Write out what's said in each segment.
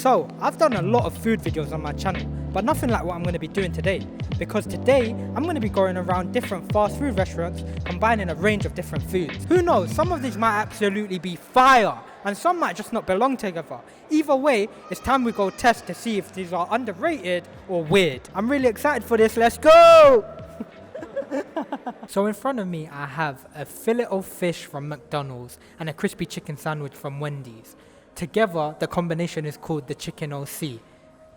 So, I've done a lot of food videos on my channel, but nothing like what I'm going to be doing today. Because today, I'm going to be going around different fast food restaurants, combining a range of different foods. Who knows, some of these might absolutely be fire, and some might just not belong together. Either way, it's time we go test to see if these are underrated or weird. I'm really excited for this, let's go! So in front of me, I have a fillet of fish from McDonald's and a crispy chicken sandwich from Wendy's. Together, the combination is called the chicken OC.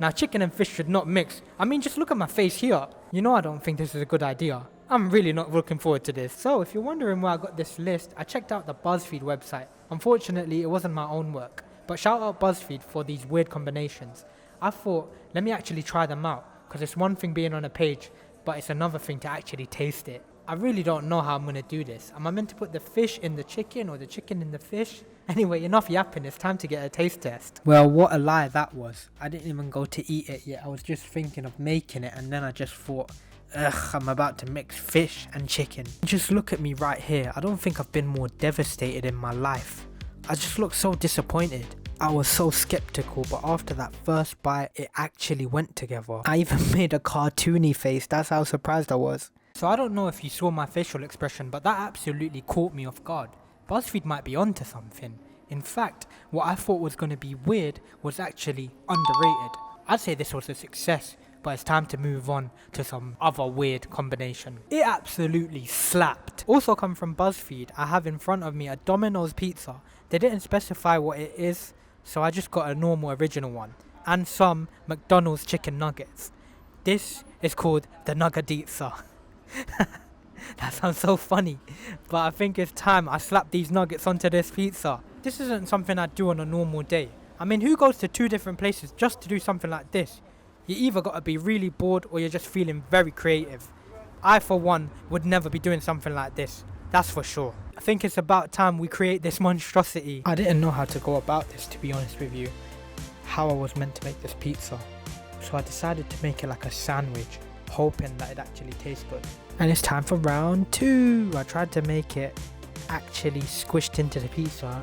Now, chicken and fish should not mix. I mean, just look at my face here. You know I don't think this is a good idea. I'm really not looking forward to this. So, if you're wondering where I got this list, I checked out the BuzzFeed website. Unfortunately, it wasn't my own work. But shout out BuzzFeed for these weird combinations. I thought, let me actually try them out. Because it's one thing being on a page, but it's another thing to actually taste it. I really don't know how I'm going to do this. Am I meant to put the fish in the chicken or the chicken in the fish? Anyway, enough yapping, it's time to get a taste test. Well, what a lie that was. I didn't even go to eat it yet. I was just thinking of making it and then I just thought, ugh, I'm about to mix fish and chicken. Just look at me right here. I don't think I've been more devastated in my life. I just look so disappointed. I was so skeptical, but after that first bite, it actually went together. I even made a cartoony face. That's how surprised I was. So I don't know if you saw my facial expression, but that absolutely caught me off guard. BuzzFeed might be onto something. In fact, what I thought was going to be weird was actually underrated. I'd say this was a success, but it's time to move on to some other weird combination. It absolutely slapped. Also come from BuzzFeed, I have in front of me a Domino's pizza. They didn't specify what it is, so I just got a normal original one. And some McDonald's chicken nuggets. This is called the Nuga Pizza. That sounds so funny, but I think it's time I slap these nuggets onto this pizza. This isn't something I'd do on a normal day. I mean, who goes to 2 different places just to do something like this? You either gotta be really bored or you're just feeling very creative. I, for one, would never be doing something like this, that's for sure. I think it's about time we create this monstrosity. I didn't know how to go about this, to be honest with you, how I was meant to make this pizza. So I decided to make it like a sandwich, hoping that it actually tastes good. And it's time for round 2. I tried to make it actually squished into the pizza.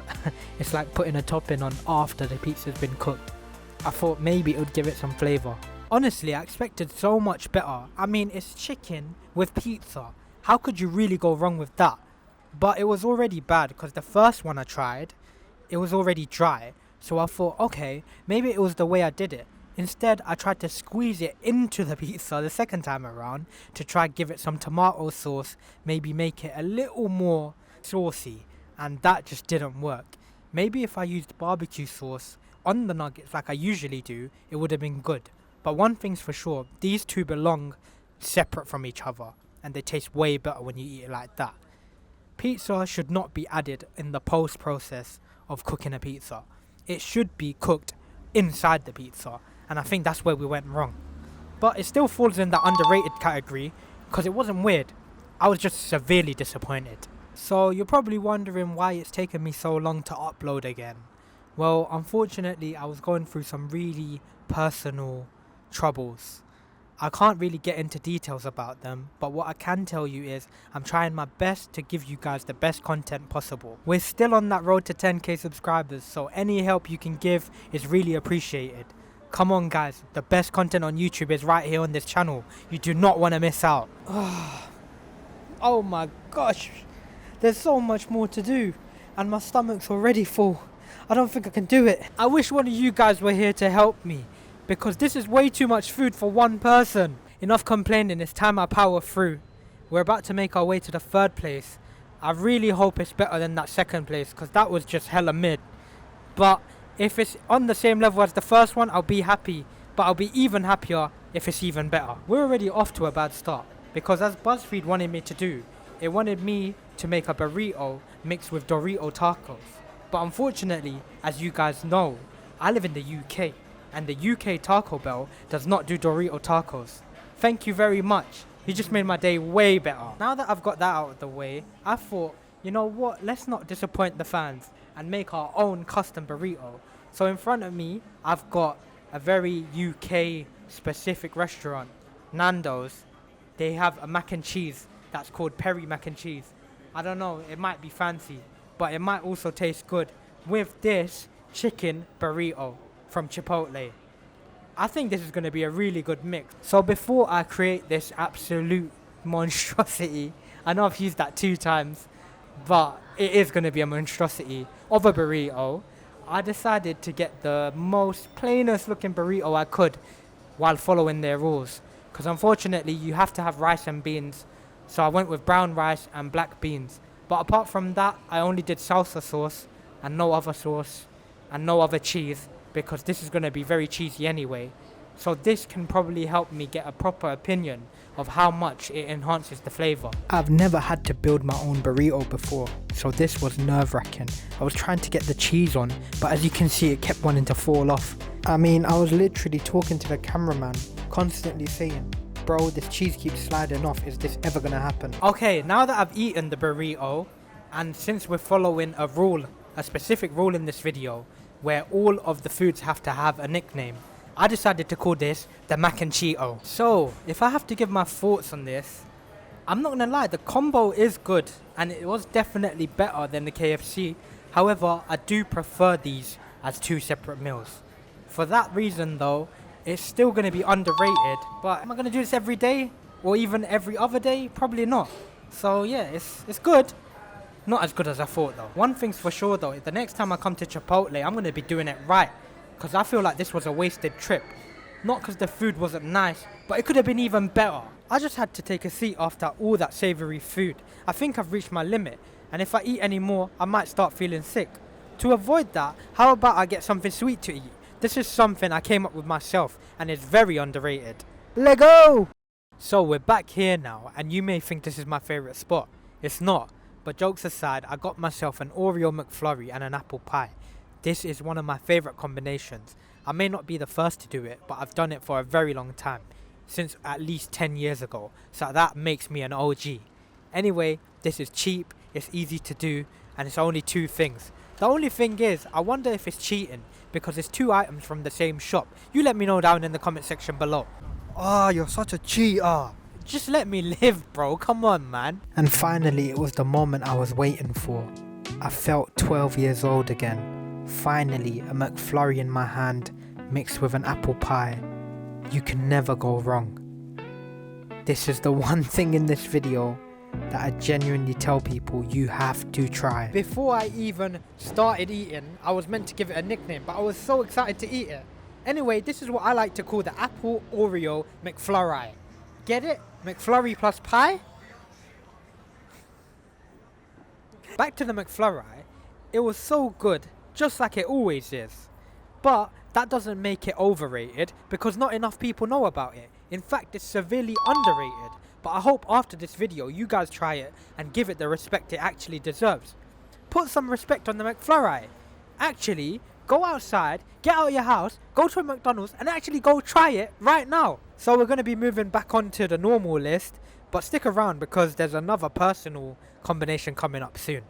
It's like putting a topping on after the pizza's been cooked. I thought maybe it would give it some flavour. Honestly, I expected so much better. I mean, it's chicken with pizza. How could you really go wrong with that? But it was already bad because the first one I tried, it was already dry. So I thought, okay, maybe it was the way I did it. Instead, I tried to squeeze it into the pizza the second time around to try give it some tomato sauce, maybe make it a little more saucy, and that just didn't work. Maybe if I used barbecue sauce on the nuggets like I usually do, it would have been good. But one thing's for sure, these two belong separate from each other, and they taste way better when you eat it like that. Pizza should not be added in the post-process of cooking a pizza. It should be cooked inside the pizza. And I think that's where we went wrong. But it still falls in the underrated category because it wasn't weird. I was just severely disappointed. So you're probably wondering why it's taken me so long to upload again. Well, unfortunately, I was going through some really personal troubles. I can't really get into details about them, but what I can tell you is I'm trying my best to give you guys the best content possible. We're still on that road to 10k subscribers, so any help you can give is really appreciated. Come on guys, the best content on YouTube is right here on this channel. You do not want to miss out. Oh my gosh, there's so much more to do and my stomach's already full. I don't think I can do it. I wish one of you guys were here to help me because this is way too much food for one person. Enough complaining, it's time I power through. We're about to make our way to the 3rd place. I really hope it's better than that 2nd place because that was just hella mid. But if it's on the same level as the first one, I'll be happy. But I'll be even happier if it's even better. We're already off to a bad start. Because as BuzzFeed wanted me to do, it wanted me to make a burrito mixed with Dorito tacos. But unfortunately, as you guys know, I live in the UK. And the UK Taco Bell does not do Dorito tacos. Thank you very much. You just made my day way better. Now that I've got that out of the way, I thought, you know what, let's not disappoint the fans and make our own custom burrito. So in front of me, I've got a very UK specific restaurant, Nando's. They have a mac and cheese that's called Peri mac and cheese. I don't know, it might be fancy, but it might also taste good with this chicken burrito. from Chipotle. I think this is going to be a really good mix. So before I create this absolute monstrosity, I know I've used that 2 times, but it is going to be a monstrosity of a burrito, I decided to get the most plainest looking burrito I could while following their rules. Because unfortunately you have to have rice and beans, so I went with brown rice and black beans. But apart from that, I only did salsa sauce and no other sauce and no other cheese, because this is going to be very cheesy anyway. So this can probably help me get a proper opinion of how much it enhances the flavour. I've never had to build my own burrito before, so this was nerve-wracking. I was trying to get the cheese on, but as you can see, it kept wanting to fall off. I mean, I was literally talking to the cameraman, constantly saying, bro, this cheese keeps sliding off, is this ever gonna happen? Okay, now that I've eaten the burrito, and since we're following a rule, a specific rule in this video, where all of the foods have to have a nickname, I decided to call this the Mac and Cheeto. So, if I have to give my thoughts on this, I'm not gonna lie, the combo is good, and it was definitely better than the KFC. However, I do prefer these as 2 separate meals. For that reason though, it's still gonna be underrated, but am I gonna do this every day? Or even every other day? Probably not. So yeah, it's good. Not as good as I thought though. One thing's for sure though, the next time I come to Chipotle, I'm gonna be doing it right. Because I feel like this was a wasted trip. Not because the food wasn't nice, but it could have been even better. I just had to take a seat after all that savoury food. I think I've reached my limit, and if I eat any more, I might start feeling sick. To avoid that, how about I get something sweet to eat? This is something I came up with myself, and it's very underrated. Lego! So we're back here now, and you may think this is my favourite spot. It's not, but jokes aside, I got myself an Oreo McFlurry and an apple pie. This is one of my favourite combinations. I may not be the first to do it, but I've done it for a very long time, since at least 10 years ago, so that makes me an OG. Anyway, this is cheap, it's easy to do, and it's only 2 things. The only thing is, I wonder if it's cheating, because it's 2 items from the same shop. You let me know down in the comment section below. Oh, you're such a cheater. Just let me live, bro, come on man. And finally, it was the moment I was waiting for. I felt 12 years old again. Finally, a McFlurry in my hand, mixed with an apple pie. You can never go wrong. This is the one thing in this video that I genuinely tell people you have to try. Before I even started eating, I was meant to give it a nickname, but I was so excited to eat it. Anyway, this is what I like to call the Apple Oreo McFlurry. Get it? McFlurry plus pie? Back to the McFlurry. It was so good, just like it always is. But that doesn't make it overrated, because not enough people know about it. In fact, it's severely underrated. But I hope after this video you guys try it and give it the respect it actually deserves. Put some respect on the McFlurry. Actually, go outside, get out of your house, go to a McDonald's and actually go try it right now. So we're going to be moving back onto the normal list, but stick around because there's another personal combination coming up soon.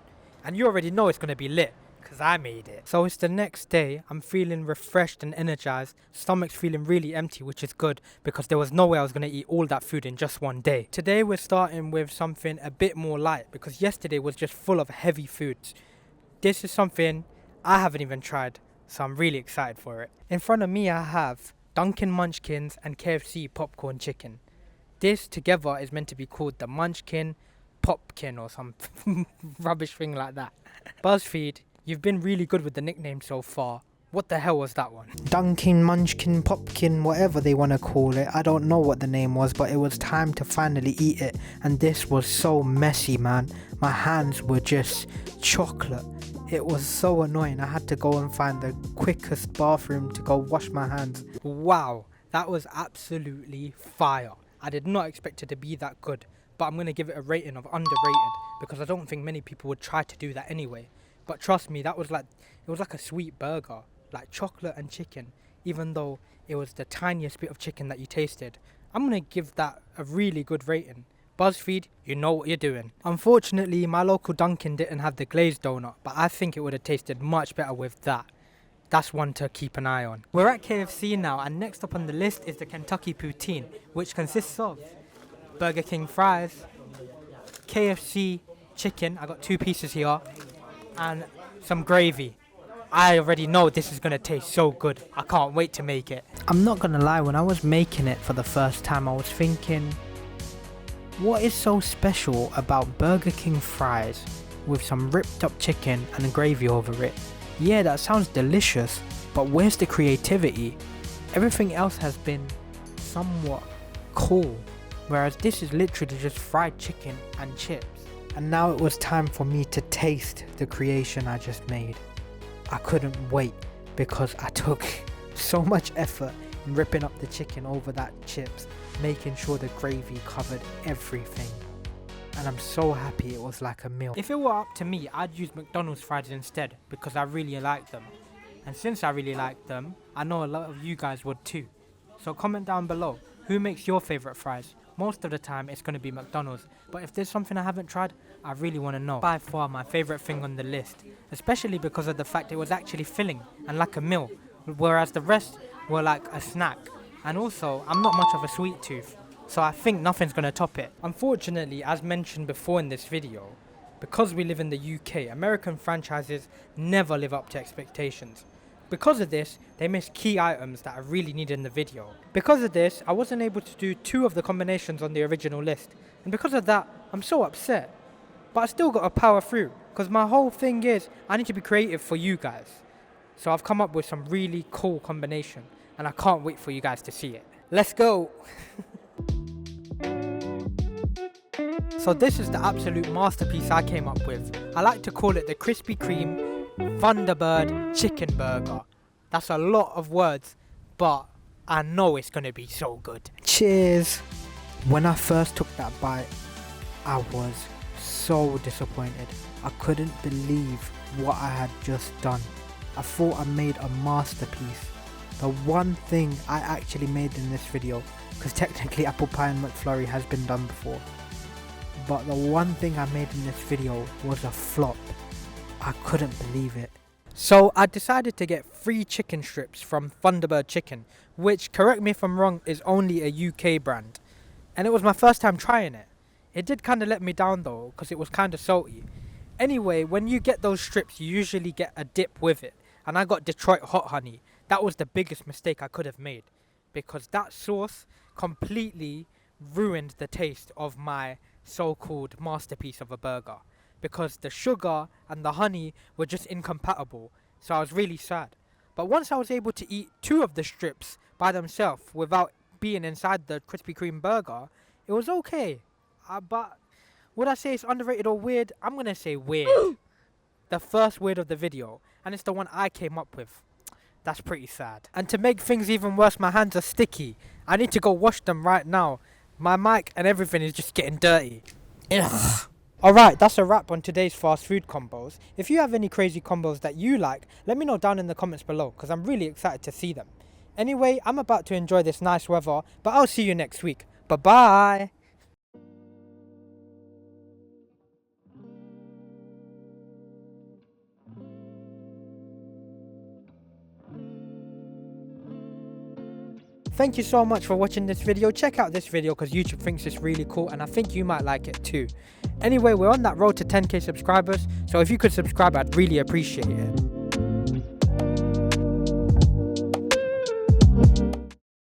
And you already know it's going to be lit, because I made it. So it's the next day, I'm feeling refreshed and energized, stomach's feeling really empty, which is good, because there was no way I was going to eat all that food in just one day. Today we're starting with something a bit more light, because yesterday was just full of heavy foods. This is something I haven't even tried, so I'm really excited for it. In front of me I have Dunkin' Munchkins and KFC popcorn chicken. This together is meant to be called the Munchkin Popkin or some rubbish thing like that. BuzzFeed, you've been really good with the nickname so far. What the hell was that one? Dunkin', Munchkin, Popkin, whatever they want to call it. I don't know what the name was, but it was time to finally eat it. And this was so messy, man. My hands were just chocolate. It was so annoying. I had to go and find the quickest bathroom to go wash my hands. Wow, that was absolutely fire. I did not expect it to be that good. But I'm going to give it a rating of underrated, because I don't think many people would try to do that anyway. But trust me, it was like a sweet burger, like chocolate and chicken, even though it was the tiniest bit of chicken that you tasted. I'm going to give that a really good rating. BuzzFeed, you know what you're doing. Unfortunately, my local Dunkin' didn't have the glazed donut, but I think it would have tasted much better with that. That's one to keep an eye on. We're at KFC now, and next up on the list is the Kentucky Poutine, which consists of Burger King fries, KFC chicken, I got 2 pieces here, and some gravy. I already know this is gonna taste so good. I can't wait to make it. I'm not gonna lie, when I was making it for the first time, I was thinking, what is so special about Burger King fries with some ripped up chicken and gravy over it? Yeah, that sounds delicious, but where's the creativity? Everything else has been somewhat cool, whereas this is literally just fried chicken and chips. And now it was time for me to taste the creation I just made. I couldn't wait because I took so much effort in ripping up the chicken over that chips, making sure the gravy covered everything. And I'm so happy it was like a meal. If it were up to me, I'd use McDonald's fries instead because I really like them. And since I really like them, I know a lot of you guys would too. So comment down below, who makes your favourite fries? Most of the time it's going to be McDonald's, but if there's something I haven't tried, I really want to know. By far my favourite thing on the list, especially because of the fact it was actually filling and like a meal, whereas the rest were like a snack. And also, I'm not much of a sweet tooth, so I think nothing's going to top it. Unfortunately, as mentioned before in this video, because we live in the UK, American franchises never live up to expectations. Because of this, they missed key items that I really needed in the video. Because of this, I wasn't able to do 2 of the combinations on the original list. And because of that, I'm so upset. But I still got to power through, because my whole thing is, I need to be creative for you guys. So I've come up with some really cool combination, and I can't wait for you guys to see it. Let's go! So this is the absolute masterpiece I came up with. I like to call it the Krispy Kreme Thunderbird Chicken Burger. That's a lot of words, but I know it's gonna be so good. Cheers! When I first took that bite, I was so disappointed. I couldn't believe what I had just done. I thought I made a masterpiece. The one thing I actually made in this video, because technically apple pie and McFlurry has been done before, but the one thing I made in this video was a flop. I couldn't believe it. So I decided to get 3 chicken strips from Thunderbird Chicken, which, correct me if I'm wrong, is only a UK brand. And it was my first time trying it. It did kind of let me down though, because it was kind of salty. Anyway, when you get those strips, you usually get a dip with it. And I got Detroit Hot Honey. That was the biggest mistake I could have made, because that sauce completely ruined the taste of my so-called masterpiece of a burger. Because the sugar and the honey were just incompatible, so I was really sad. But once I was able to eat 2 of the strips by themselves without being inside the Krispy Kreme burger, it was okay. But would I say it's underrated or weird? I'm gonna say weird. The first weird of the video, and it's the one I came up with. That's pretty sad. And to make things even worse, my hands are sticky. I need to go wash them right now. My mic and everything is just getting dirty. Ugh. Alright, that's a wrap on today's fast food combos. If you have any crazy combos that you like, let me know down in the comments below, because I'm really excited to see them. Anyway, I'm about to enjoy this nice weather, but I'll see you next week. Bye-bye! Thank you so much for watching this video. Check out this video because YouTube thinks it's really cool and I think you might like it too. Anyway, we're on that road to 10k subscribers, so if you could subscribe, I'd really appreciate it.